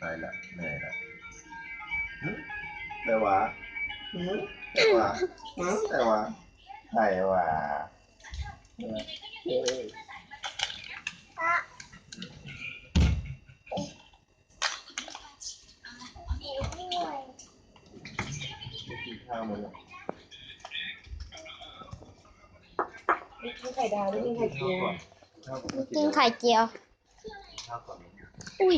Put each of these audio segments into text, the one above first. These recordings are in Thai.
ตายละเหนื่อยละแต่ว่าแต่ว่าแต่ว่าใครว่ากินข้าวมันกินไข่ดาวด้วยกินไข่เจียวกินไข่เจียวอุ้ย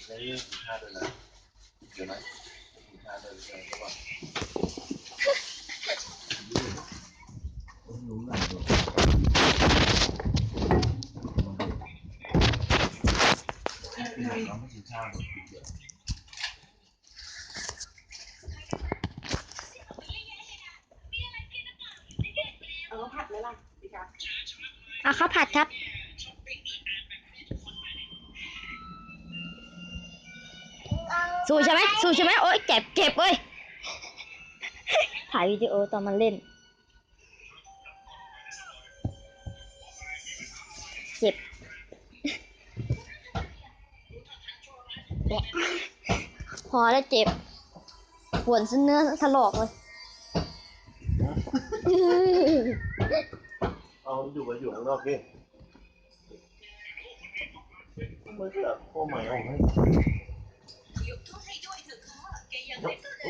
ได้กินข้าวด้วยนะเดี๋ยวนะกินข้าวด้วยเพราะว่ารู้หลังดูเราไม่กินข้าวหรอกเอาผัดไหมล่ะพี่คะเอาข้าวผัดครับสู้ใช่ไหมสู้ใช่ไหมโอ๊ยเจ็บเว้ยถ่ายวิดีโอตอนมันเล่นเจ็บพอแล้วเจ็บปวดเนื้อถลอกเลยเอาอยู่ข้างนอกดิมันจะพ่อใหม่ออกให้